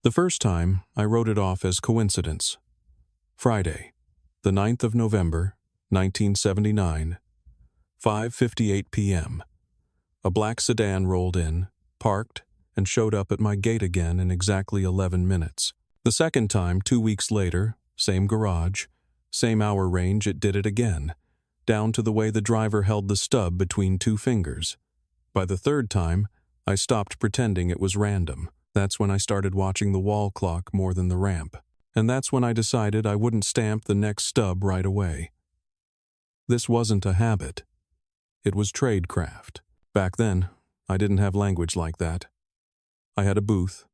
The first time, I wrote it off as coincidence. Friday, the 9th of November, 1979, 5:58 p.m. A black sedan rolled in, parked, and showed up at my gate again in exactly 11 minutes. The second time, 2 weeks later, same garage, same hour range, it did it again, down to the way the driver held the stub between two fingers. By the third time, I stopped pretending it was random. That's when I started watching the wall clock more than the ramp. And that's when I decided I wouldn't stamp the next stub right away. This wasn't a habit. It was tradecraft. Back then, I didn't have language like that. I had a booth,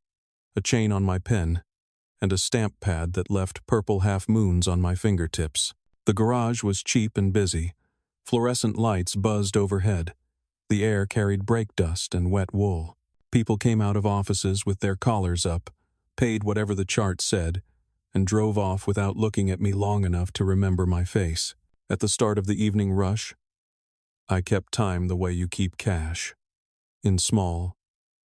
a chain on my pen, and a stamp pad that left purple half-moons on my fingertips. The garage was cheap and busy. Fluorescent lights buzzed overhead. The air carried brake dust and wet wool. People came out of offices with their collars up, paid whatever the chart said, and drove off without looking at me long enough to remember my face. At the start of the evening rush, I kept time the way you keep cash. In small,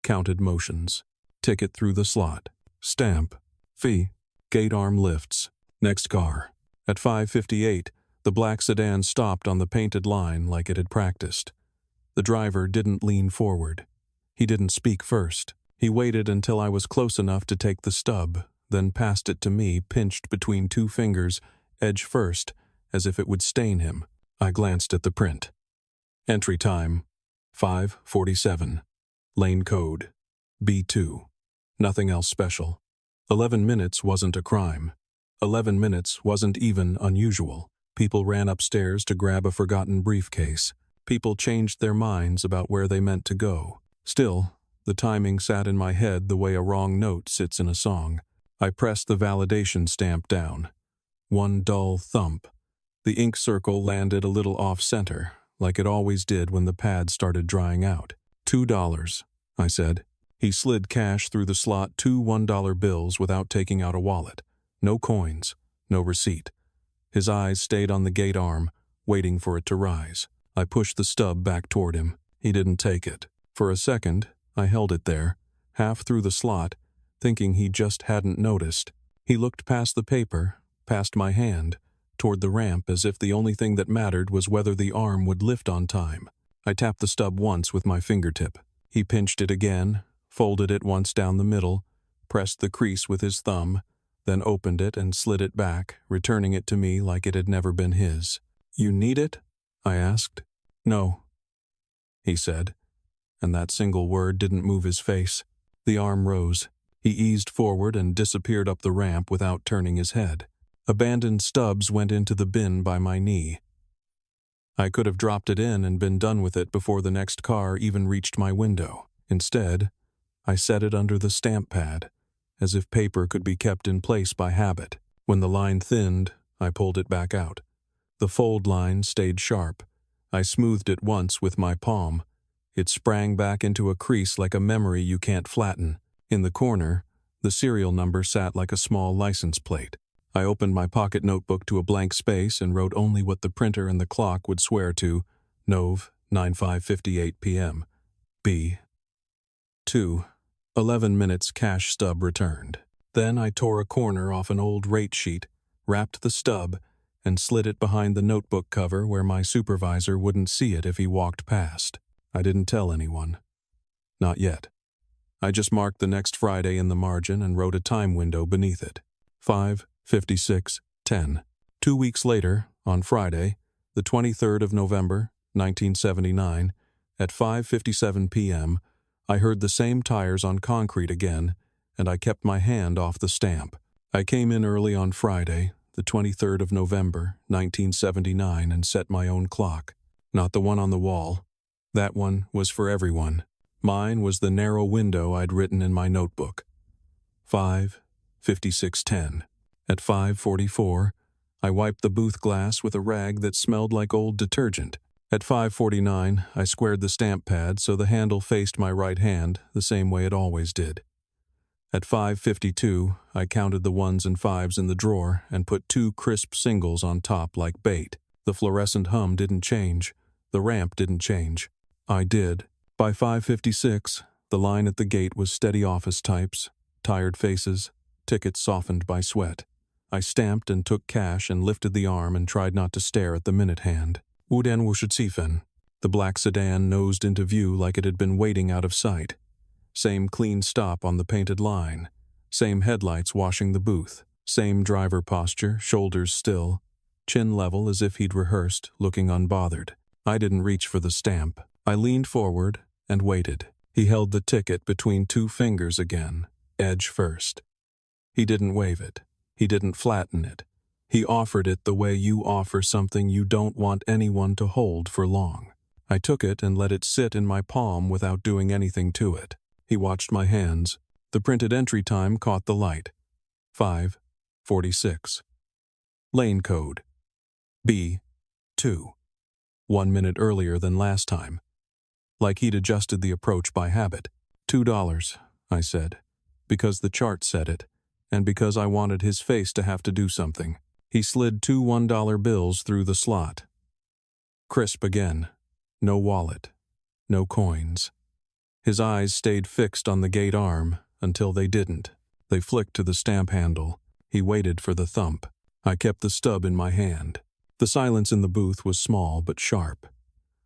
counted motions. Ticket through the slot. Stamp. Fee. Gate arm lifts. Next car. At 5:58, the black sedan stopped on the painted line like it had practiced. The driver didn't lean forward. He didn't speak first. He waited until I was close enough to take the stub, then passed it to me, pinched between two fingers, edge first, as if it would stain him. I glanced at the print. Entry time, 5:47. Lane code, B2. Nothing else special. 11 minutes wasn't a crime. 11 minutes wasn't even unusual. People ran upstairs to grab a forgotten briefcase. People changed their minds about where they meant to go. Still, the timing sat in my head the way a wrong note sits in a song. I pressed the validation stamp down. One dull thump. The ink circle landed a little off-center, like it always did when the pad started drying out. $2, I said. He slid cash through the slot, 2 $1 bills without taking out a wallet. No coins, no receipt. His eyes stayed on the gate arm, waiting for it to rise. I pushed the stub back toward him. He didn't take it. For a second, I held it there, half through the slot, thinking he just hadn't noticed. He looked past the paper, past my hand, toward the ramp as if the only thing that mattered was whether the arm would lift on time. I tapped the stub once with my fingertip. He pinched it again, folded it once down the middle, pressed the crease with his thumb, then opened it and slid it back, returning it to me like it had never been his. "You need it?" I asked. "No," he said, and that single word didn't move his face. The arm rose. He eased forward and disappeared up the ramp without turning his head. Abandoned stubs went into the bin by my knee. I could have dropped it in and been done with it before the next car even reached my window. Instead, I set it under the stamp pad, as if paper could be kept in place by habit. When the line thinned, I pulled it back out. The fold line stayed sharp. I smoothed it once with my palm. It sprang back into a crease like a memory you can't flatten. In the corner, the serial number sat like a small license plate. I opened my pocket notebook to a blank space and wrote only what the printer and the clock would swear to. Nov, 9:58 p.m. B. 2. 11 minutes cash stub returned. Then I tore a corner off an old rate sheet, wrapped the stub, and slid it behind the notebook cover where my supervisor wouldn't see it if he walked past. I didn't tell anyone. Not yet. I just marked the next Friday in the margin and wrote a time window beneath it. 5:56:10. 2 weeks later, on Friday, the 23rd of November, 1979, at 5:57 p.m., I heard the same tires on concrete again, and I kept my hand off the stamp. I came in early on Friday, the 23rd of November, 1979, and set my own clock. Not the one on the wall. That one was for everyone. Mine was the narrow window I'd written in my notebook. 5:56:10. At 5:44, I wiped the booth glass with a rag that smelled like old detergent. At 5:49, I squared the stamp pad so the handle faced my right hand the same way it always did. At 5:52, I counted the 1s and 5s in the drawer and put 2 crisp singles on top like bait. The fluorescent hum didn't change. The ramp didn't change. I did. By 5:56, the line at the gate was steady office types, tired faces, tickets softened by sweat. I stamped and took cash and lifted the arm and tried not to stare at the minute hand. Uden Wushitsiefen. The black sedan nosed into view like it had been waiting out of sight. Same clean stop on the painted line. Same headlights washing the booth. Same driver posture, shoulders still, chin level as if he'd rehearsed, looking unbothered. I didn't reach for the stamp. I leaned forward and waited. He held the ticket between two fingers again, edge first. He didn't wave it. He didn't flatten it. He offered it the way you offer something you don't want anyone to hold for long. I took it and let it sit in my palm without doing anything to it. He watched my hands. The printed entry time caught the light. 5:46. Lane code. B2. 1 minute earlier than last time. Like he'd adjusted the approach by habit. $2, I said, because the chart said it, and because I wanted his face to have to do something. He slid 2 $1 bills through the slot. Crisp again. No wallet. No coins. His eyes stayed fixed on the gate arm until they didn't. They flicked to the stamp handle. He waited for the thump. I kept the stub in my hand. The silence in the booth was small but sharp.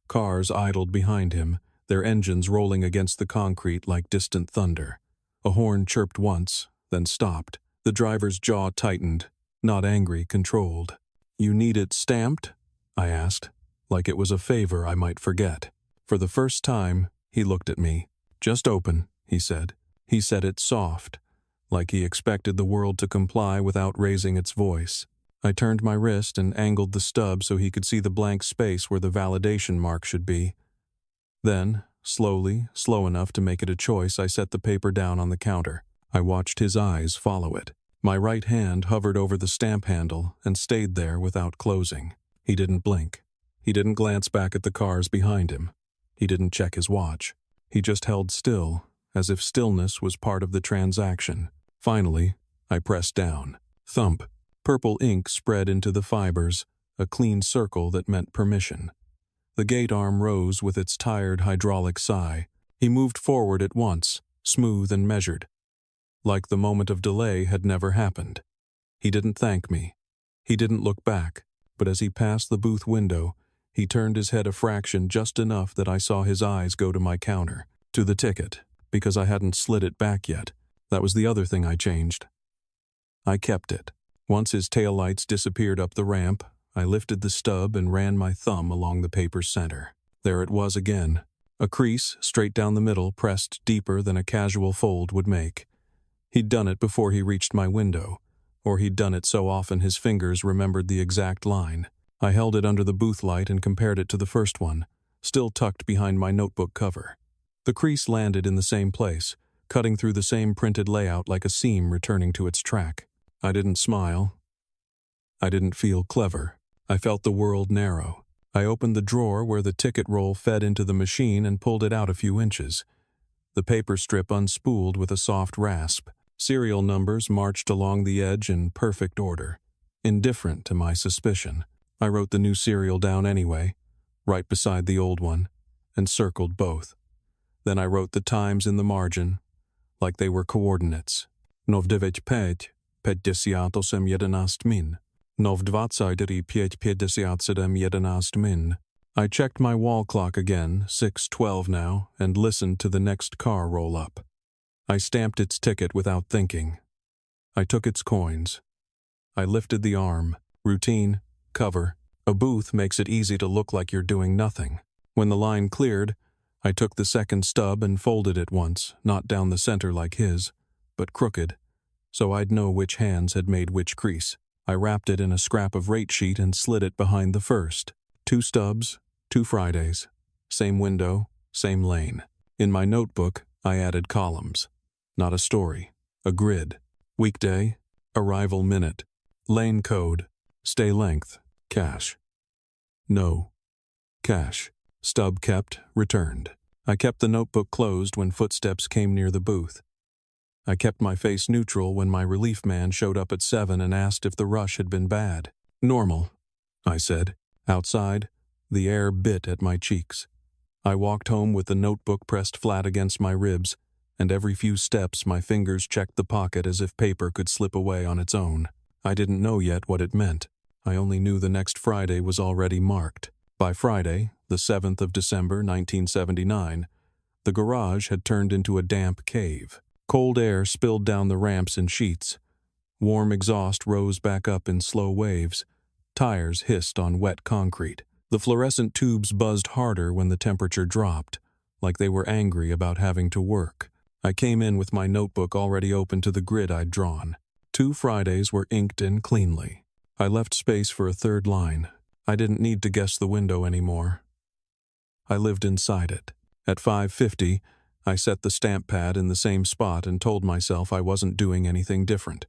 Cars idled behind him, their engines rolling against the concrete like distant thunder. A horn chirped once, then stopped. The driver's jaw tightened, not angry, controlled. "You need it stamped?" I asked, like it was a favor I might forget. For the first time, he looked at me. "Just open," he said. He said it soft, like he expected the world to comply without raising its voice. I turned my wrist and angled the stub so he could see the blank space where the validation mark should be. Then, slowly, slow enough to make it a choice, I set the paper down on the counter. I watched his eyes follow it. My right hand hovered over the stamp handle and stayed there without closing. He didn't blink. He didn't glance back at the cars behind him. He didn't check his watch. He just held still, as if stillness was part of the transaction. Finally, I pressed down. Thump. Purple ink spread into the fibers, a clean circle that meant permission. The gate arm rose with its tired hydraulic sigh. He moved forward at once, smooth and measured, like the moment of delay had never happened. He didn't thank me. He didn't look back, but as he passed the booth window, he turned his head a fraction just enough that I saw his eyes go to my counter, to the ticket, because I hadn't slid it back yet. That was the other thing I changed. I kept it. Once his taillights disappeared up the ramp, I lifted the stub and ran my thumb along the paper's center. There it was again, a crease straight down the middle pressed deeper than a casual fold would make. He'd done it before he reached my window, or he'd done it so often his fingers remembered the exact line. I held it under the booth light and compared it to the first one, still tucked behind my notebook cover. The crease landed in the same place, cutting through the same printed layout like a seam returning to its track. I didn't smile. I didn't feel clever. I felt the world narrow. I opened the drawer where the ticket roll fed into the machine and pulled it out a few inches. The paper strip unspooled with a soft rasp. Serial numbers marched along the edge in perfect order, indifferent to my suspicion. I wrote the new serial down anyway, right beside the old one, and circled both. Then I wrote the times in the margin, like they were coordinates. 9:95, 58 11 min. 9:23, 57 11 min. I checked my wall clock again, 6:12 now, and listened to the next car roll up. I stamped its ticket without thinking. I took its coins. I lifted the arm. Routine, cover. A booth makes it easy to look like you're doing nothing. When the line cleared, I took the second stub and folded it once, not down the center like his, but crooked, so I'd know which hands had made which crease. I wrapped it in a scrap of rate sheet and slid it behind the first. 2 stubs, 2 Fridays. Same window, same lane. In my notebook, I added columns. Not a story. A grid. Weekday, arrival minute. Lane code, stay length, cash. No. Cash. Stub kept, returned. I kept the notebook closed when footsteps came near the booth. I kept my face neutral when my relief man showed up at 7 and asked if the rush had been bad. Normal, I said. Outside, the air bit at my cheeks. I walked home with the notebook pressed flat against my ribs and every few steps my fingers checked the pocket as if paper could slip away on its own. I didn't know yet what it meant. I only knew the next Friday was already marked. By Friday, the 7th of December, 1979, the garage had turned into a damp cave. Cold air spilled down the ramps in sheets. Warm exhaust rose back up in slow waves. Tires hissed on wet concrete. The fluorescent tubes buzzed harder when the temperature dropped, like they were angry about having to work. I came in with my notebook already open to the grid I'd drawn. 2 Fridays were inked in cleanly. I left space for a third line. I didn't need to guess the window anymore. I lived inside it. At 5:50, I set the stamp pad in the same spot and told myself I wasn't doing anything different.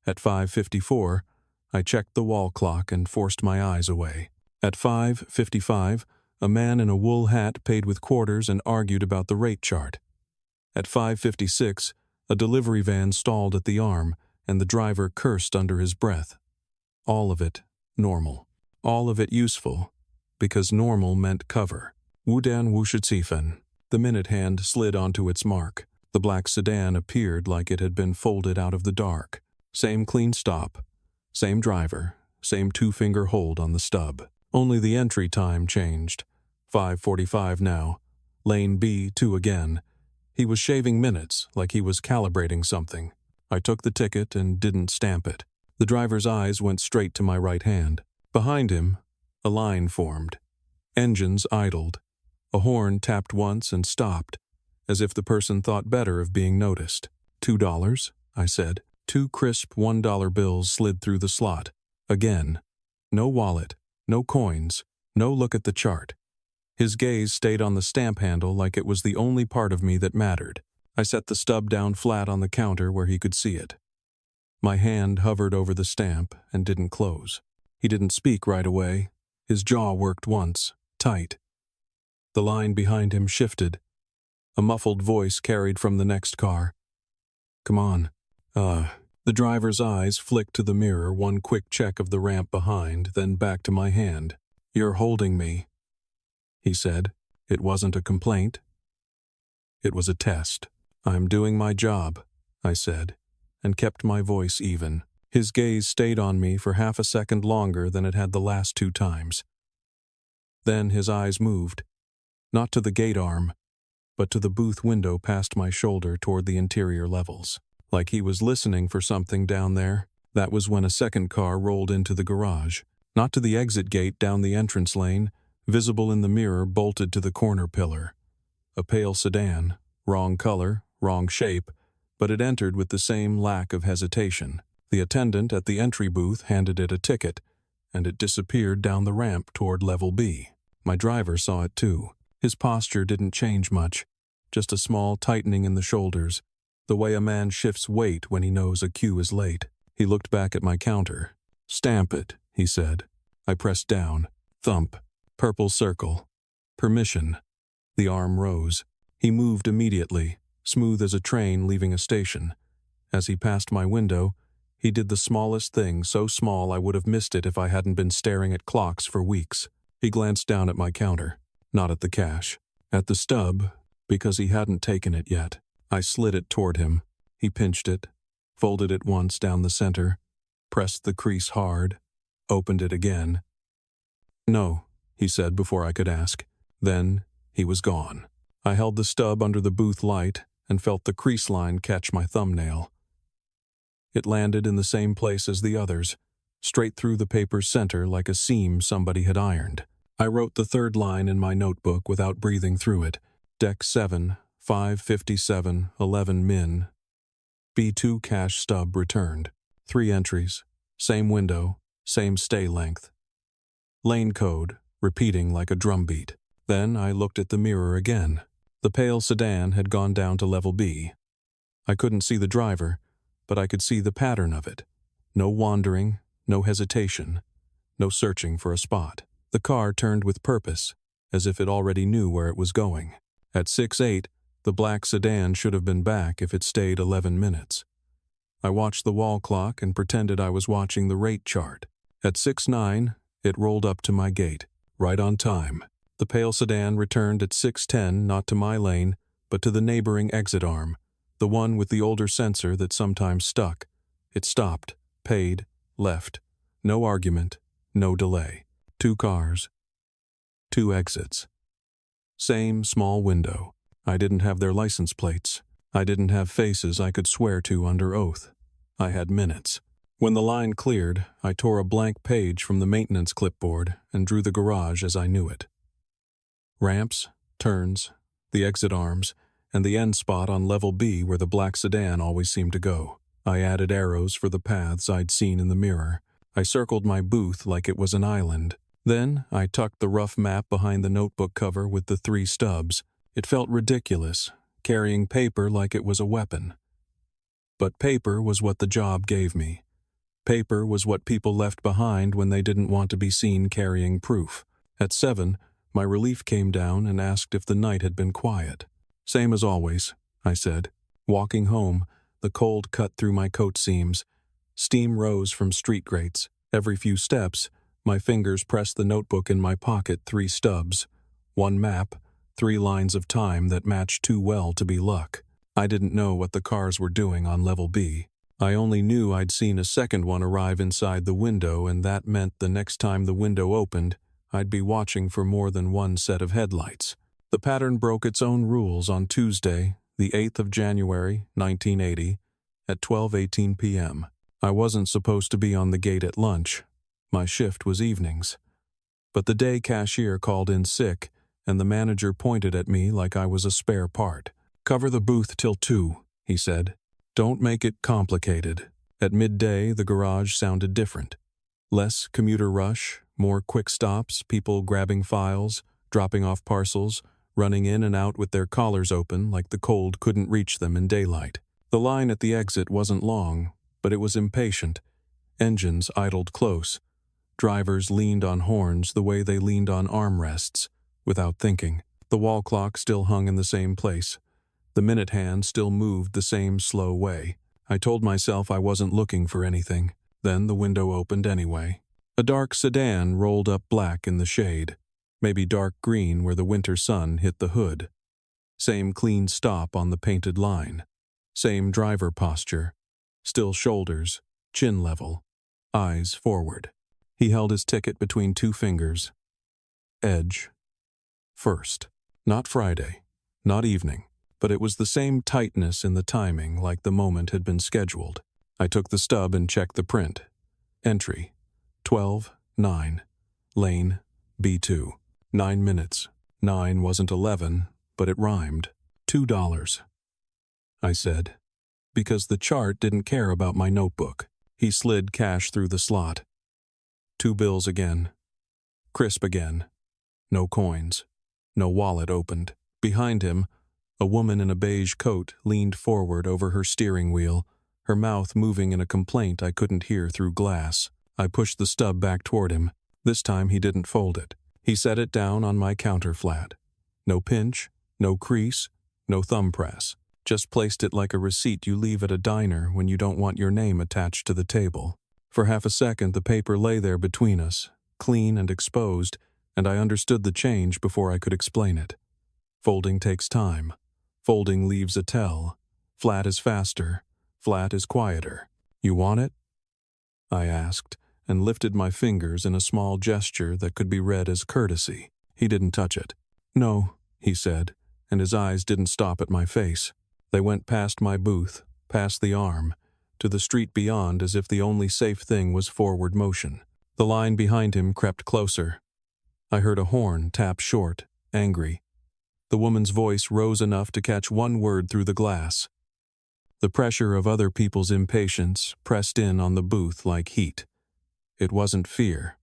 At 5:54, I checked the wall clock and forced my eyes away. At 5:55, a man in a wool hat paid with quarters and argued about the rate chart. At 5:56, a delivery van stalled at the arm, and the driver cursed under his breath. All of it normal. All of it useful, because normal meant cover. Wudan Wushitsiefen. The minute hand slid onto its mark. The black sedan appeared like it had been folded out of the dark. Same clean stop, same driver, same 2-finger hold on the stub. Only the entry time changed. 5:45 now. Lane B2 again. He was shaving minutes, like he was calibrating something. I took the ticket and didn't stamp it. The driver's eyes went straight to my right hand. Behind him, a line formed. Engines idled. A horn tapped once and stopped, as if the person thought better of being noticed. $2, I said. 2 crisp $1 bills slid through the slot. Again. No wallet, no coins, no look at the chart. His gaze stayed on the stamp handle like it was the only part of me that mattered. I set the stub down flat on the counter where he could see it. My hand hovered over the stamp and didn't close. He didn't speak right away. His jaw worked once, tight. The line behind him shifted. A muffled voice carried from the next car. Come on. The driver's eyes flicked to the mirror, one quick check of the ramp behind, then back to my hand. You're holding me, he said. It wasn't a complaint. It was a test. I'm doing my job, I said, and kept my voice even. His gaze stayed on me for half a second longer than it had the last 2 times. Then his eyes moved, not to the gate arm, but to the booth window past my shoulder toward the interior levels. Like he was listening for something down there. That was when a second car rolled into the garage, not to the exit gate down the entrance lane, visible in the mirror bolted to the corner pillar. A pale sedan, wrong color, wrong shape, but it entered with the same lack of hesitation. The attendant at the entry booth handed it a ticket, and it disappeared down the ramp toward level B. My driver saw it too. His posture didn't change much, just a small tightening in the shoulders, the way a man shifts weight when he knows a queue is late. He looked back at my counter. Stamp it, he said. I pressed down. Thump. Purple circle. Permission. The arm rose. He moved immediately, smooth as a train leaving a station. As he passed my window, he did the smallest thing, so small I would have missed it if I hadn't been staring at clocks for weeks. He glanced down at my counter, not at the cash. At the stub, because he hadn't taken it yet. I slid it toward him. He pinched it, folded it once down the center, pressed the crease hard, opened it again. No, he said before I could ask. Then he was gone. I held the stub under the booth light and felt the crease line catch my thumbnail. It landed in the same place as the others, straight through the paper's center like a seam somebody had ironed. I wrote the third line in my notebook without breathing through it. Deck 7, 5:57, 11 min. B2 cash stub returned. 3 entries. Same window, same stay length. Lane code, repeating like a drumbeat. Then I looked at the mirror again. The pale sedan had gone down to level B. I couldn't see the driver, but I could see the pattern of it. No wandering, no hesitation, no searching for a spot. The car turned with purpose, as if it already knew where it was going. At 6:08, the black sedan should have been back if it stayed 11 minutes. I watched the wall clock and pretended I was watching the rate chart. At 6:09, it rolled up to my gate, right on time. The pale sedan returned at 6:10, not to my lane, but to the neighboring exit arm, The one with the older sensor that sometimes stuck. It stopped, paid, left. No argument, no delay. 2 cars. 2 exits. Same small window. I didn't have their license plates. I didn't have faces I could swear to under oath. I had minutes. When the line cleared, I tore a blank page from the maintenance clipboard and drew the garage as I knew it. Ramps, turns, the exit arms, and the end spot on level B where the black sedan always seemed to go. I added arrows for the paths I'd seen in the mirror. I circled my booth like it was an island. Then I tucked the rough map behind the notebook cover with the 3 stubs. It felt ridiculous, carrying paper like it was a weapon. But paper was what the job gave me. Paper was what people left behind when they didn't want to be seen carrying proof. At 7, my relief came down and asked if the night had been quiet. Same as always, I said. Walking home, the cold cut through my coat seams. Steam rose from street grates. Every few steps, my fingers pressed the notebook in my pocket 3 stubs. 1 map, 3 lines of time that matched too well to be luck. I didn't know what the cars were doing on level B. I only knew I'd seen a second one arrive inside the window, and that meant the next time the window opened, I'd be watching for more than one set of headlights. The pattern broke its own rules on Tuesday, the 8th of January, 1980, at 12:18 p.m. I wasn't supposed to be on the gate at lunch. My shift was evenings. But the day cashier called in sick, and the manager pointed at me like I was a spare part. "Cover the booth till 2, he said. "Don't make it complicated." At midday, the garage sounded different. Less commuter rush, more quick stops, people grabbing files, dropping off parcels, running in and out with their collars open like the cold couldn't reach them in daylight. The line at the exit wasn't long, but it was impatient. Engines idled close. Drivers leaned on horns the way they leaned on armrests, without thinking. The wall clock still hung in the same place. The minute hand still moved the same slow way. I told myself I wasn't looking for anything. Then the window opened anyway. A dark sedan rolled up black in the shade, maybe dark green where the winter sun hit the hood. Same clean stop on the painted line. Same driver posture. Still shoulders, chin level, eyes forward. He held his ticket between 2 fingers. Edge. First. Not Friday. Not evening. But it was the same tightness in the timing like the moment had been scheduled. I took the stub and checked the print. Entry. 12:09. Lane. B2. 9 minutes. 9 wasn't 11, but it rhymed. $2. I said. Because the chart didn't care about my notebook. He slid cash through the slot. 2 bills again. Crisp again. No coins. No wallet opened. Behind him, a woman in a beige coat leaned forward over her steering wheel, her mouth moving in a complaint I couldn't hear through glass. I pushed the stub back toward him. This time he didn't fold it. He set it down on my counter flat. No pinch, no crease, no thumb press. Just placed it like a receipt you leave at a diner when you don't want your name attached to the table. For half a second the paper lay there between us, clean and exposed, and I understood the change before I could explain it. Folding takes time. Folding leaves a tell. Flat is faster. Flat is quieter. "You want it?" I asked, and lifted my fingers in a small gesture that could be read as courtesy. He didn't touch it. "No," he said, and his eyes didn't stop at my face. They went past my booth, past the arm, to the street beyond as if the only safe thing was forward motion. The line behind him crept closer. I heard a horn tap short, angry. The woman's voice rose enough to catch one word through the glass. The pressure of other people's impatience pressed in on the booth like heat. It wasn't fear.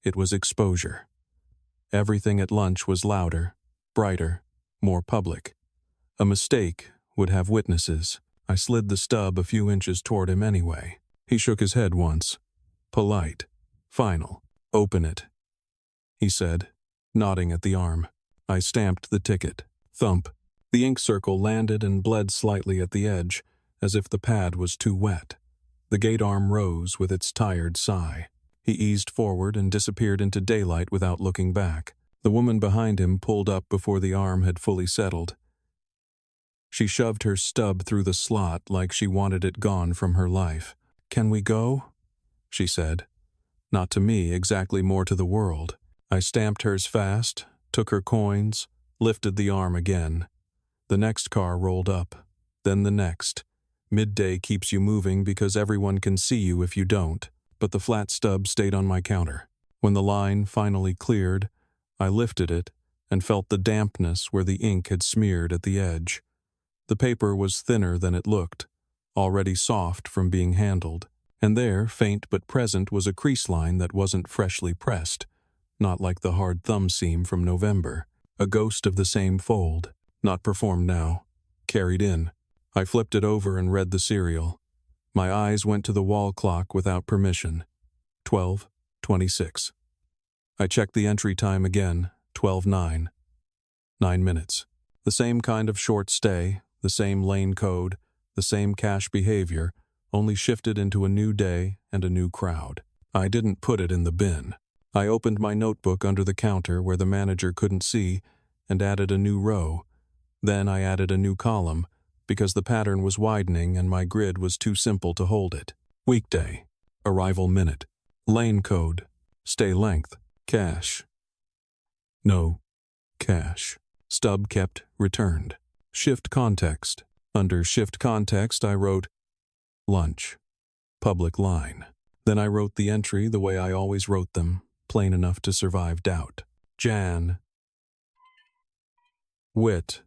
It was exposure. Everything at lunch was louder, brighter, more public. A mistake would have witnesses. I slid the stub a few inches toward him anyway. He shook his head once. Polite. Final. "Open it," he said, nodding at the arm. I stamped the ticket. Thump. The ink circle landed and bled slightly at the edge, as if the pad was too wet. The gate arm rose with its tired sigh. He eased forward and disappeared into daylight without looking back. The woman behind him pulled up before the arm had fully settled. She shoved her stub through the slot like she wanted it gone from her life. "Can we go?" she said. Not to me, exactly more to the world. I stamped hers fast, took her coins, lifted the arm again. The next car rolled up, then the next. Midday keeps you moving because everyone can see you if you don't, but the flat stub stayed on my counter. When the line finally cleared, I lifted it and felt the dampness where the ink had smeared at the edge. The paper was thinner than it looked, already soft from being handled, and there, faint but present, was a crease line that wasn't freshly pressed, not like the hard thumb seam from November, a ghost of the same fold, not performed now, carried in. I flipped it over and read the serial. My eyes went to the wall clock without permission. 12:26. I checked the entry time again, 12:09. 9 minutes. The same kind of short stay, the same lane code, the same cash behavior, only shifted into a new day and a new crowd. I didn't put it in the bin. I opened my notebook under the counter where the manager couldn't see and added a new row. Then I added a new column because the pattern was widening and my grid was too simple to hold it. Weekday. Arrival minute. Lane code. Stay length. Cash. No. Cash. Stub kept returned. Shift context. Under shift context I wrote lunch. Public line. Then I wrote the entry the way I always wrote them, plain enough to survive doubt. Jan. Wit.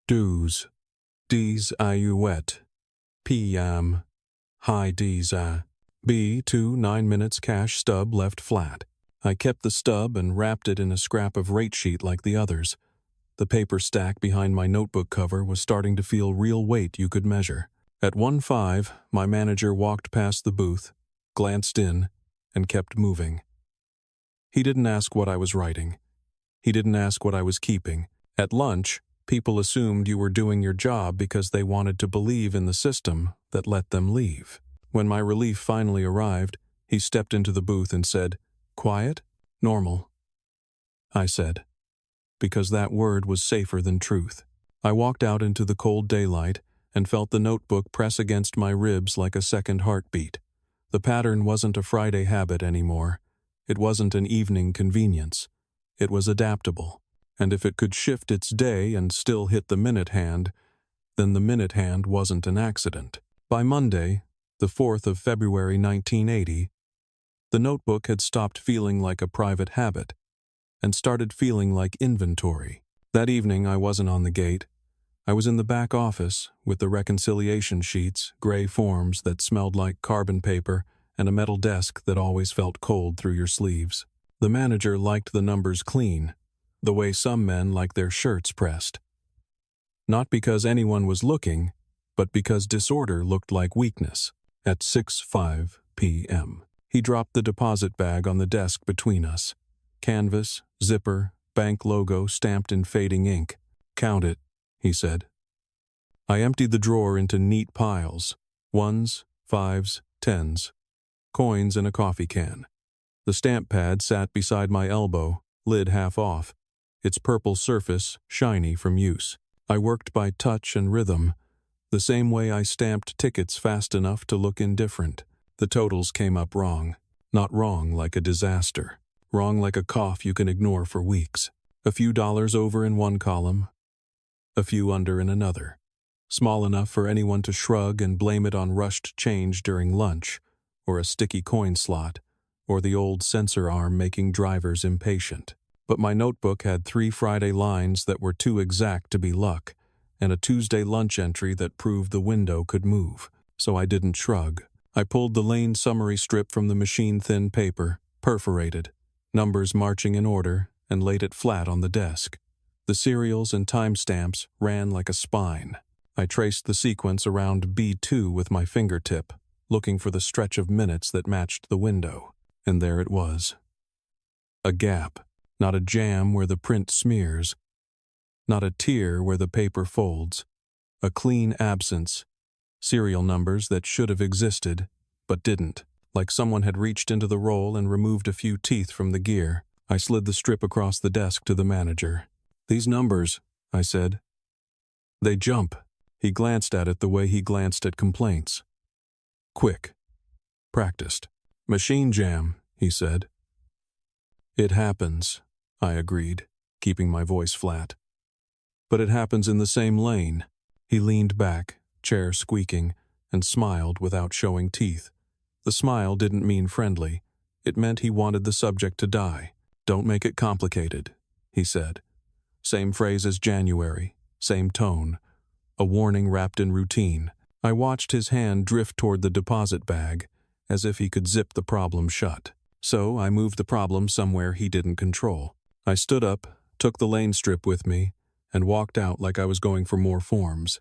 Dues. D's iuet. PM. High D's B2 9 minutes cash stub left flat. I kept the stub and wrapped it in a scrap of rate sheet like the others. The paper stack behind my notebook cover was starting to feel real weight you could measure. At 1:05, my manager walked past the booth, glanced in, and kept moving. He didn't ask what I was writing. He didn't ask what I was keeping. At lunch, people assumed you were doing your job because they wanted to believe in the system that let them leave. When my relief finally arrived, he stepped into the booth and said, "Quiet? Normal." I said, because that word was safer than truth. I walked out into the cold daylight and felt the notebook press against my ribs like a second heartbeat. The pattern wasn't a Friday habit anymore. It wasn't an evening convenience. It was adaptable, and if it could shift its day and still hit the minute hand, then the minute hand wasn't an accident. By Monday, the 4th of February 1980, the notebook had stopped feeling like a private habit and started feeling like inventory. That evening I wasn't on the gate. I was in the back office with the reconciliation sheets, gray forms that smelled like carbon paper, and a metal desk that always felt cold through your sleeves. The manager liked the numbers clean, the way some men like their shirts pressed. Not because anyone was looking, but because disorder looked like weakness. At 6:05 p.m., he dropped the deposit bag on the desk between us. Canvas, zipper, bank logo stamped in fading ink. "Count it," he said. I emptied the drawer into neat piles, 1s, 5s, 10s, coins in a coffee can. The stamp pad sat beside my elbow, lid half off, its purple surface shiny from use. I worked by touch and rhythm, the same way I stamped tickets fast enough to look indifferent. The totals came up wrong. Not wrong like a disaster. Wrong like a cough you can ignore for weeks. A few dollars over in one column, a few under in another. Small enough for anyone to shrug and blame it on rushed change during lunch, or a sticky coin slot, or the old sensor arm making drivers impatient. But my notebook had 3 Friday lines that were too exact to be luck, and a Tuesday lunch entry that proved the window could move. So I didn't shrug. I pulled the lane summary strip from the machine-thin paper, perforated, numbers marching in order, and laid it flat on the desk. The serials and timestamps ran like a spine. I traced the sequence around B2 with my fingertip, looking for the stretch of minutes that matched the window. And there it was. A gap, not a jam where the print smears, not a tear where the paper folds. A clean absence. Serial numbers that should have existed, but didn't. Like someone had reached into the roll and removed a few teeth from the gear. I slid the strip across the desk to the manager. "These numbers," I said. "They jump." He glanced at it the way he glanced at complaints. Quick. Practiced. Machine jam, he said. It happens, I agreed, keeping my voice flat. But it happens in the same lane. He leaned back, chair squeaking, and smiled without showing teeth. The smile didn't mean friendly. It meant he wanted the subject to die. Don't make it complicated, he said. Same phrase as January, same tone. A warning wrapped in routine. I watched his hand drift toward the deposit bag, as if he could zip the problem shut. So I moved the problem somewhere he didn't control. I stood up, took the lane strip with me, and walked out like I was going for more forms.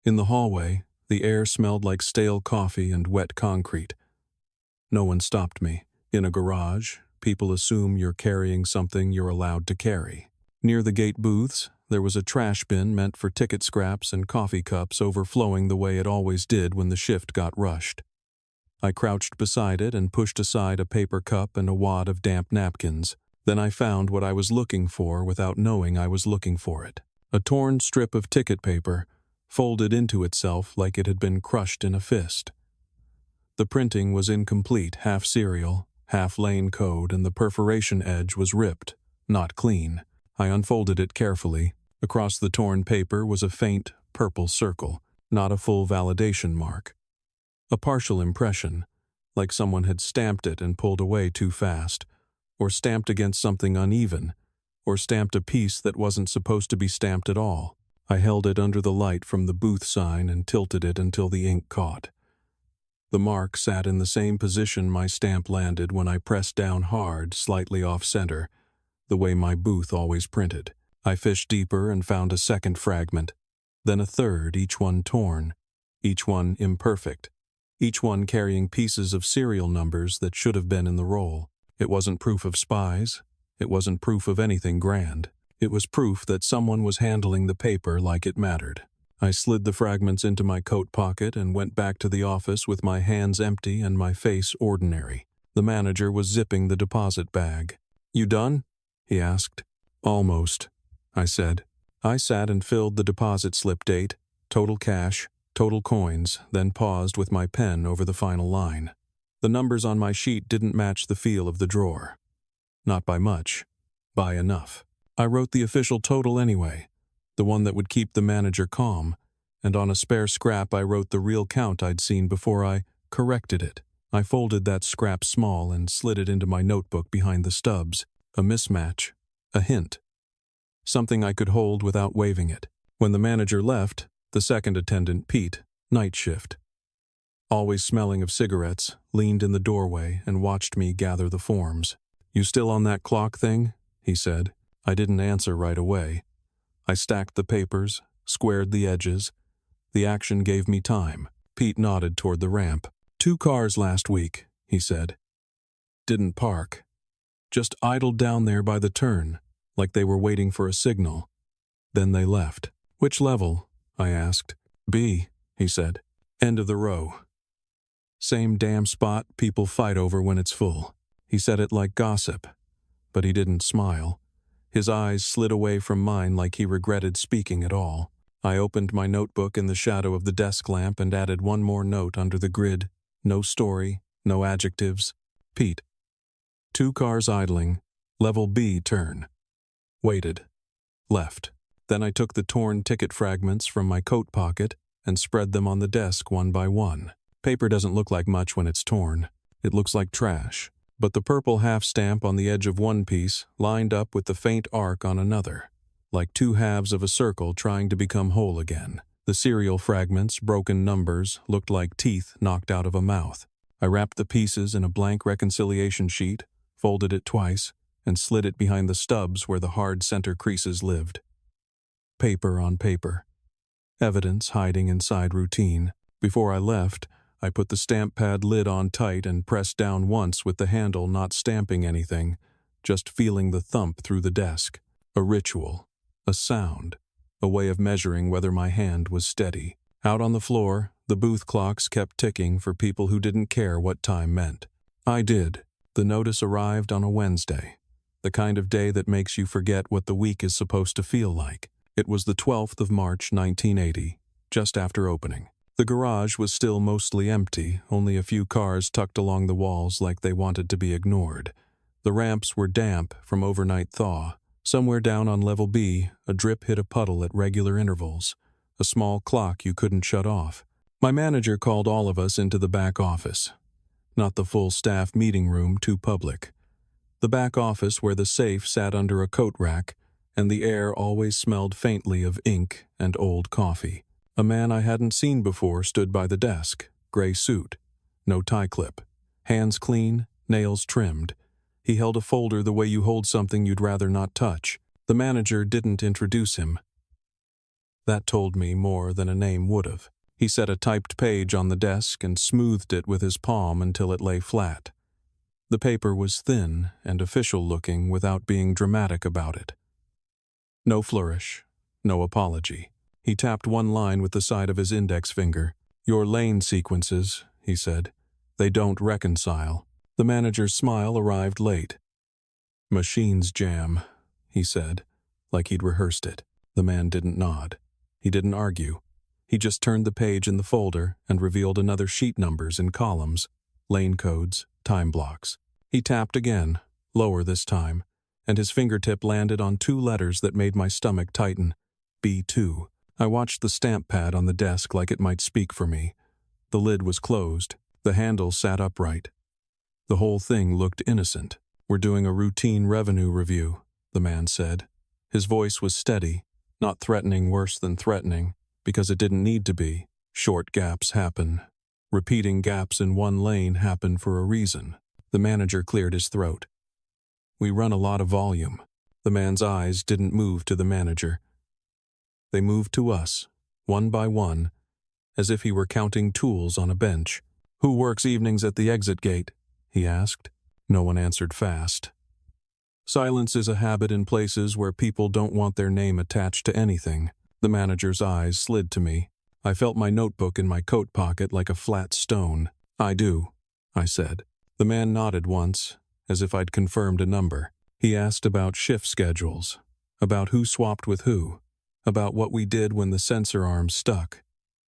In the hallway, the air smelled like stale coffee and wet concrete. No one stopped me. In a garage, people assume you're carrying something you're allowed to carry. Near the gate booths, there was a trash bin meant for ticket scraps and coffee cups overflowing the way it always did when the shift got rushed. I crouched beside it and pushed aside a paper cup and a wad of damp napkins. Then I found what I was looking for without knowing I was looking for it. A torn strip of ticket paper, folded into itself like it had been crushed in a fist. The printing was incomplete, half serial, half lane code, and the perforation edge was ripped, not clean. I unfolded it carefully. Across the torn paper was a faint, purple circle, not a full validation mark. A partial impression, like someone had stamped it and pulled away too fast, or stamped against something uneven, or stamped a piece that wasn't supposed to be stamped at all. I held it under the light from the booth sign and tilted it until the ink caught. The mark sat in the same position my stamp landed when I pressed down hard, slightly off-center, the way my booth always printed. I fished deeper and found a second fragment, then a third, each one torn, each one imperfect, each one carrying pieces of serial numbers that should have been in the roll. It wasn't proof of spies. It wasn't proof of anything grand. It was proof that someone was handling the paper like it mattered. I slid the fragments into my coat pocket and went back to the office with my hands empty and my face ordinary. The manager was zipping the deposit bag. "You done?" he asked. "Almost," I said. I sat and filled the deposit slip date, total cash, total coins, then paused with my pen over the final line. The numbers on my sheet didn't match the feel of the drawer. Not by much, by enough. I wrote the official total anyway, the one that would keep the manager calm, and on a spare scrap I wrote the real count I'd seen before I corrected it. I folded that scrap small and slid it into my notebook behind the stubs. A mismatch, a hint. Something I could hold without waving it. When the manager left, the second attendant, Pete, night shift, always smelling of cigarettes, leaned in the doorway and watched me gather the forms. "You still on that clock thing?" he said. I didn't answer right away. I stacked the papers, squared the edges. The action gave me time. Pete nodded toward the ramp. 2 cars last week, he said. Didn't park. Just idled down there by the turn, like they were waiting for a signal. Then they left. "Which level?" I asked. "B," he said. "End of the row. Same damn spot people fight over when it's full." He said it like gossip, but he didn't smile. His eyes slid away from mine like he regretted speaking at all. I opened my notebook in the shadow of the desk lamp and added one more note under the grid. No story, no adjectives. Pete. 2 cars idling. Level B turn. Waited. Left. Then I took the torn ticket fragments from my coat pocket and spread them on the desk one by one. Paper doesn't look like much when it's torn. It looks like trash. But the purple half stamp on the edge of one piece lined up with the faint arc on another, like 2 halves of a circle trying to become whole again. The serial fragments, broken numbers, looked like teeth knocked out of a mouth. I wrapped the pieces in a blank reconciliation sheet, folded it twice, and slid it behind the stubs where the hard center creases lived. Paper on paper. Evidence hiding inside routine. Before I left, I put the stamp pad lid on tight and pressed down once with the handle not stamping anything, just feeling the thump through the desk. A ritual, a sound, a way of measuring whether my hand was steady. Out on the floor, the booth clocks kept ticking for people who didn't care what time meant. I did. The notice arrived on a Wednesday, the kind of day that makes you forget what the week is supposed to feel like. It was the 12th of March, 1980, just after opening. The garage was still mostly empty, only a few cars tucked along the walls like they wanted to be ignored. The ramps were damp from overnight thaw. Somewhere down on level B, a drip hit a puddle at regular intervals, a small clock you couldn't shut off. My manager called all of us into the back office. Not the full staff meeting room, too public. The back office where the safe sat under a coat rack, and the air always smelled faintly of ink and old coffee. A man I hadn't seen before stood by the desk, gray suit, no tie clip, hands clean, nails trimmed. He held a folder the way you hold something you'd rather not touch. The manager didn't introduce him. That told me more than a name would have. He set a typed page on the desk and smoothed it with his palm until it lay flat. The paper was thin and official-looking without being dramatic about it. No flourish, no apology. He tapped one line with the side of his index finger. "Your lane sequences," he said. "They don't reconcile." The manager's smile arrived late. "Machines jam," he said, like he'd rehearsed it. The man didn't nod. He didn't argue. He just turned the page in the folder and revealed another sheet numbers in columns, lane codes, time blocks. He tapped again, lower this time, and his fingertip landed on two letters that made my stomach tighten. B2. I watched the stamp pad on the desk like it might speak for me. The lid was closed. The handle sat upright. The whole thing looked innocent. "We're doing a routine revenue review," the man said. His voice was steady, not threatening worse than threatening, because it didn't need to be. Short gaps happen. Repeating gaps in one lane happen for a reason. The manager cleared his throat. "We run a lot of volume." The man's eyes didn't move to the manager. They moved to us, one by one, as if he were counting tools on a bench. "Who works evenings at the exit gate?" he asked. No one answered fast. Silence is a habit in places where people don't want their name attached to anything. The manager's eyes slid to me. I felt my notebook in my coat pocket like a flat stone. "I do," I said. The man nodded once, as if I'd confirmed a number. He asked about shift schedules, about who swapped with who, about what we did when the sensor arm stuck,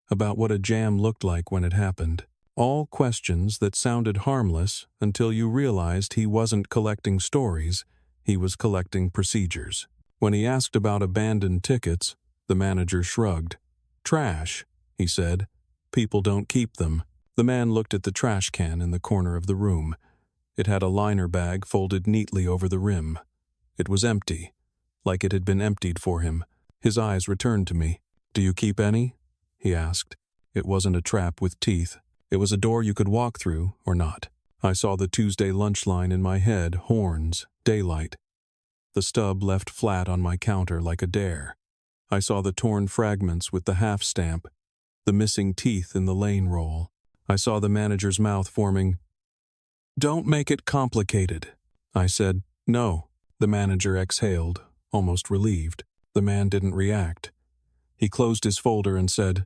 about what a jam looked like when it happened. All questions that sounded harmless until you realized he wasn't collecting stories, he was collecting procedures. When he asked about abandoned tickets, the manager shrugged. "Trash," he said. "People don't keep them." The man looked at the trash can in the corner of the room. It had a liner bag folded neatly over the rim. It was empty, like it had been emptied for him. His eyes returned to me. "Do you keep any?" he asked. It wasn't a trap with teeth. It was a door you could walk through or not. I saw the Tuesday lunch line in my head, horns, daylight. The stub left flat on my counter like a dare. I saw the torn fragments with the half stamp, the missing teeth in the lane roll. I saw the manager's mouth forming. "Don't make it complicated," I said. "No." The manager exhaled, almost relieved. The man didn't react. He closed his folder and said,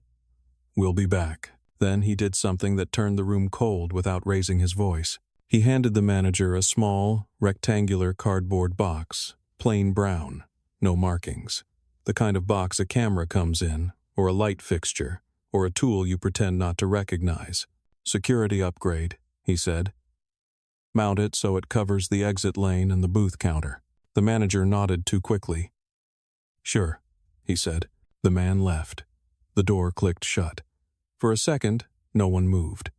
"We'll be back." Then he did something that turned the room cold without raising his voice. He handed the manager a small, rectangular cardboard box, plain brown, no markings. The kind of box a camera comes in, or a light fixture, or a tool you pretend not to recognize. "Security upgrade," he said. "Mount it so it covers the exit lane and the booth counter." The manager nodded too quickly. "Sure," he said. The man left. The door clicked shut. For a second, no one moved.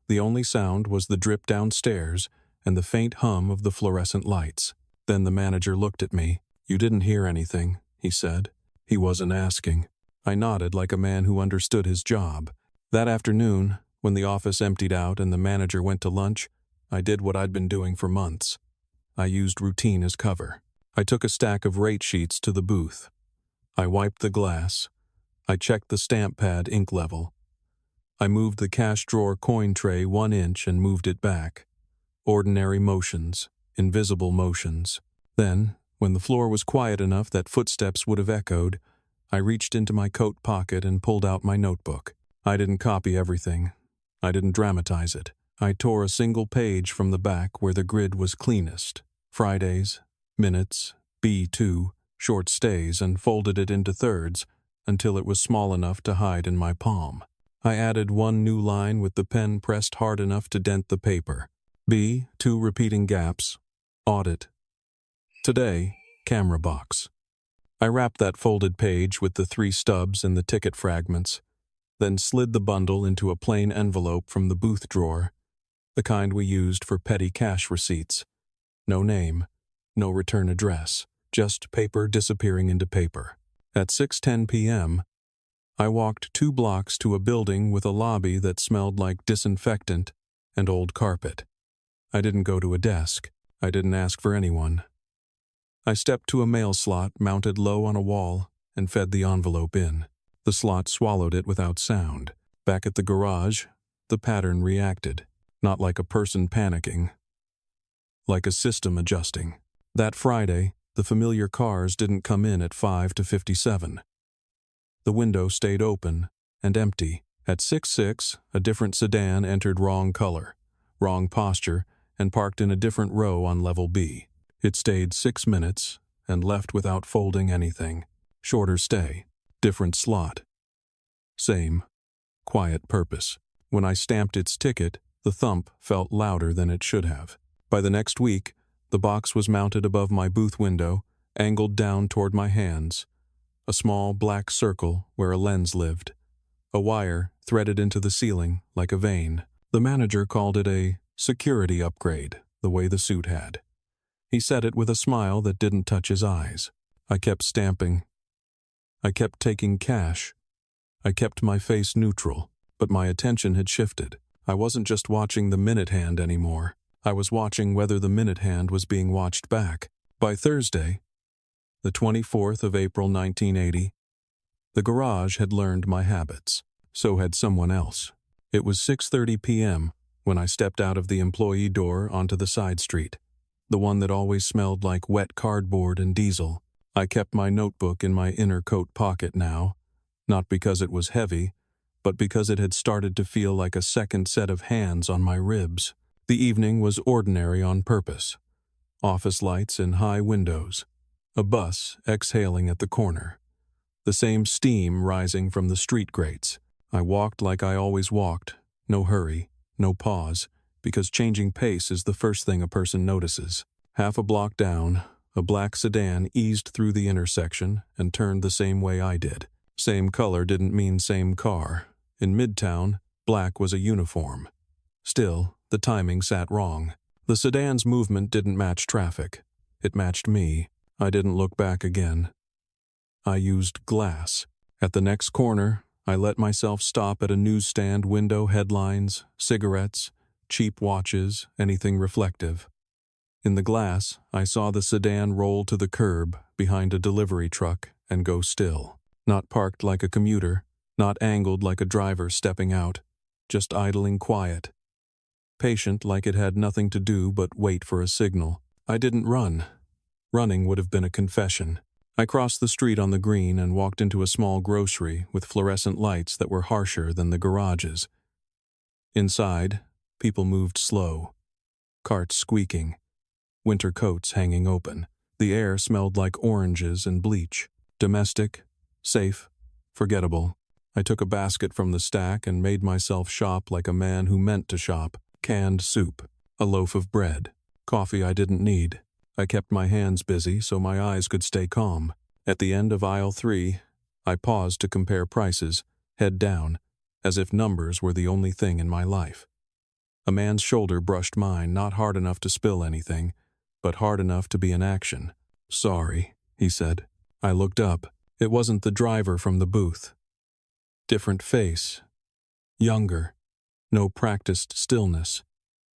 The only sound was the drip downstairs and the faint hum of the fluorescent lights. Then the manager looked at me. "You didn't hear anything," he said. He wasn't asking. I nodded like a man who understood his job. That afternoon, when the office emptied out and the manager went to lunch, I did what I'd been doing for months. I used routine as cover. I took a stack of rate sheets to the booth. I wiped the glass. I checked the stamp pad ink level. I moved the cash drawer coin tray 1 inch and moved it back. Ordinary motions, invisible motions. Then, when the floor was quiet enough that footsteps would have echoed, I reached into my coat pocket and pulled out my notebook. I didn't copy everything. I didn't dramatize it. I tore a single page from the back where the grid was cleanest. Fridays, minutes, B2, short stays, and folded it into thirds until it was small enough to hide in my palm. I added one new line with the pen pressed hard enough to dent the paper. B. 2 repeating gaps. Audit. Today, camera box. I wrapped that folded page with the 3 stubs and the ticket fragments, then slid the bundle into a plain envelope from the booth drawer, the kind we used for petty cash receipts. No name, no return address, just paper disappearing into paper. At 6:10 p.m., I walked 2 blocks to a building with a lobby that smelled like disinfectant and old carpet. I didn't go to a desk. I didn't ask for anyone. I stepped to a mail slot mounted low on a wall and fed the envelope in. The slot swallowed it without sound. Back at the garage, the pattern reacted, not like a person panicking, like a system adjusting. That Friday, the familiar cars didn't come in at 5 to 57. The window stayed open and empty. At 6:06, a different sedan entered wrong color, wrong posture, and parked in a different row on level B. It stayed 6 minutes and left without folding anything. Shorter stay, different slot. Same, quiet purpose. When I stamped its ticket, the thump felt louder than it should have. By the next week, the box was mounted above my booth window, angled down toward my hands. A small black circle where a lens lived. A wire threaded into the ceiling like a vein. The manager called it a security upgrade, the way the suit had. He said it with a smile that didn't touch his eyes. I kept stamping. I kept taking cash. I kept my face neutral, but my attention had shifted. I wasn't just watching the minute hand anymore. I was watching whether the minute hand was being watched back. By Thursday, the 24th of April 1980, the garage had learned my habits. So had someone else. It was 6:30 p.m. when I stepped out of the employee door onto the side street, the one that always smelled like wet cardboard and diesel. I kept my notebook in my inner coat pocket now, not because it was heavy, but because it had started to feel like a second set of hands on my ribs. The evening was ordinary on purpose. Office lights in high windows. A bus exhaling at the corner. The same steam rising from the street grates. I walked like I always walked, no hurry, no pause, because changing pace is the first thing a person notices. Half a block down, a black sedan eased through the intersection and turned the same way I did. Same color didn't mean same car. In Midtown, black was a uniform. Still, the timing sat wrong. The sedan's movement didn't match traffic. It matched me. I didn't look back again. I used glass. At the next corner, I let myself stop at a newsstand window. Headlines, cigarettes, cheap watches, anything reflective. In the glass, I saw the sedan roll to the curb behind a delivery truck and go still. Not parked like a commuter, not angled like a driver stepping out, just idling quiet. Patient like it had nothing to do but wait for a signal. I didn't run. Running would have been a confession. I crossed the street on the green and walked into a small grocery with fluorescent lights that were harsher than the garages. Inside, people moved slow. Carts squeaking. Winter coats hanging open. The air smelled like oranges and bleach. Domestic, safe, forgettable. I took a basket from the stack and made myself shop like a man who meant to shop. Canned soup, a loaf of bread, coffee I didn't need. I kept my hands busy so my eyes could stay calm. At the end of aisle 3, I paused to compare prices, head down, as if numbers were the only thing in my life. A man's shoulder brushed mine, not hard enough to spill anything, but hard enough to be in action. "Sorry," he said. I looked up. It wasn't the driver from the booth. Different face. Younger. No practiced stillness.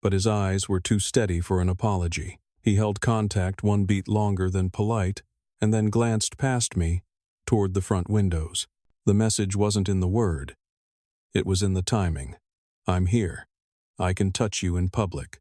But his eyes were too steady for an apology. He held contact one beat longer than polite, and then glanced past me, toward the front windows. The message wasn't in the word. It was in the timing. I'm here. I can touch you in public.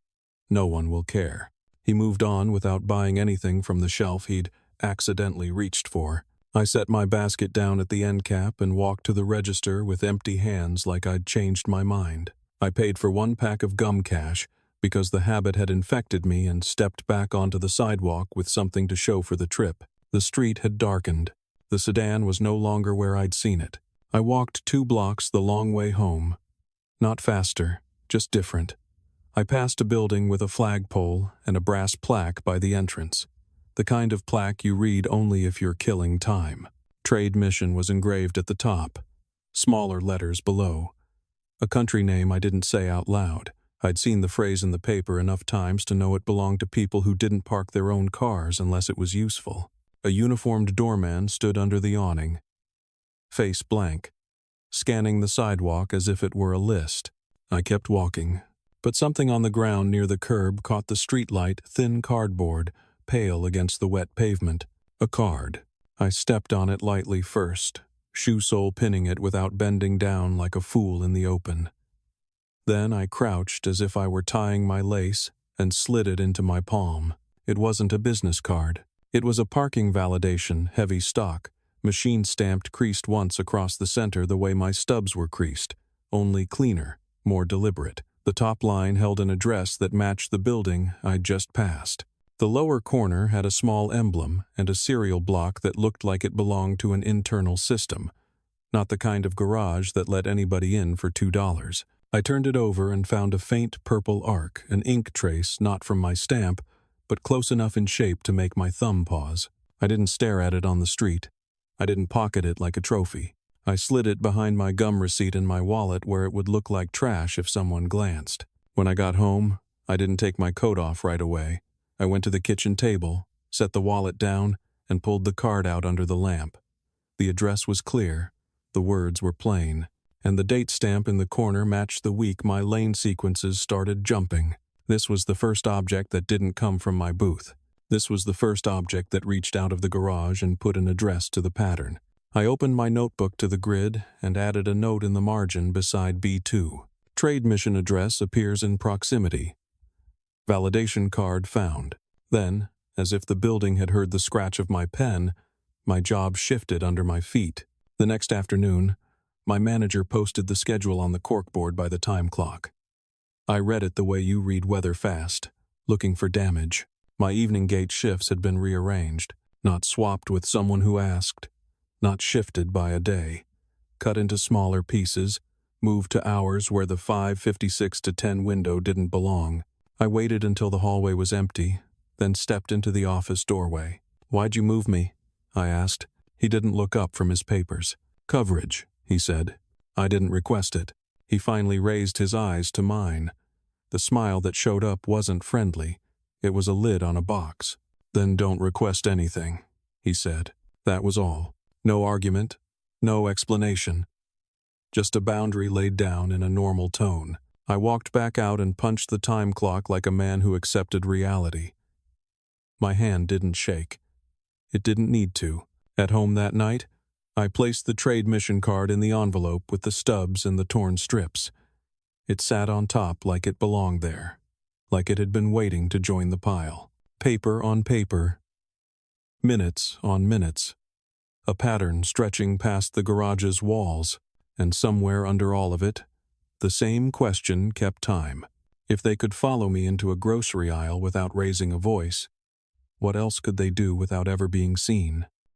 No one will care. He moved on without buying anything from the shelf he'd accidentally reached for. I set my basket down at the end cap and walked to the register with empty hands like I'd changed my mind. I paid for 1 pack of gum cash, because the habit had infected me, and stepped back onto the sidewalk with something to show for the trip. The street had darkened. The sedan was no longer where I'd seen it. I walked 2 blocks the long way home. Not faster, just different. I passed a building with a flagpole and a brass plaque by the entrance. The kind of plaque you read only if you're killing time. Trade mission was engraved at the top. Smaller letters below. A country name I didn't say out loud. I'd seen the phrase in the paper enough times to know it belonged to people who didn't park their own cars unless it was useful. A uniformed doorman stood under the awning, face blank, scanning the sidewalk as if it were a list. I kept walking, but something on the ground near the curb caught the streetlight, thin cardboard, pale against the wet pavement. A card. I stepped on it lightly first, shoe sole pinning it without bending down like a fool in the open. Then I crouched as if I were tying my lace and slid it into my palm. It wasn't a business card. It was a parking validation, heavy stock, machine-stamped, creased once across the center the way my stubs were creased, only cleaner, more deliberate. The top line held an address that matched the building I'd just passed. The lower corner had a small emblem and a serial block that looked like it belonged to an internal system, not the kind of garage that let anybody in for $2. I turned it over and found a faint purple arc, an ink trace not from my stamp, but close enough in shape to make my thumb pause. I didn't stare at it on the street. I didn't pocket it like a trophy. I slid it behind my gum receipt in my wallet where it would look like trash if someone glanced. When I got home, I didn't take my coat off right away. I went to the kitchen table, set the wallet down, and pulled the card out under the lamp. The address was clear, the words were plain, and the date stamp in the corner matched the week my lane sequences started jumping. This was the first object that didn't come from my booth. This was the first object that reached out of the garage and put an address to the pattern. I opened my notebook to the grid and added a note in the margin beside B2. Trade mission address appears in proximity. Validation card found. Then, as if the building had heard the scratch of my pen, my job shifted under my feet. The next afternoon, my manager posted the schedule on the corkboard by the time clock. I read it the way you read weather fast, looking for damage. My evening gate shifts had been rearranged, not swapped with someone who asked, not shifted by a day, cut into smaller pieces, moved to hours where the 5:56 to 10 window didn't belong. I waited until the hallway was empty, then stepped into the office doorway. "Why'd you move me?" I asked. He didn't look up from his papers. "Coverage," he said. "I didn't request it." He finally raised his eyes to mine. The smile that showed up wasn't friendly. It was a lid on a box. "Then don't request anything," he said. That was all. No argument, no explanation. Just a boundary laid down in a normal tone. I walked back out and punched the time clock like a man who accepted reality. My hand didn't shake. It didn't need to. At home that night, I placed the trade mission card in the envelope with the stubs and the torn strips. It sat on top like it belonged there, like it had been waiting to join the pile. Paper on paper, minutes on minutes, a pattern stretching past the garage's walls, and somewhere under all of it, the same question kept time. If they could follow me into a grocery aisle without raising a voice, what else could they do without ever being seen?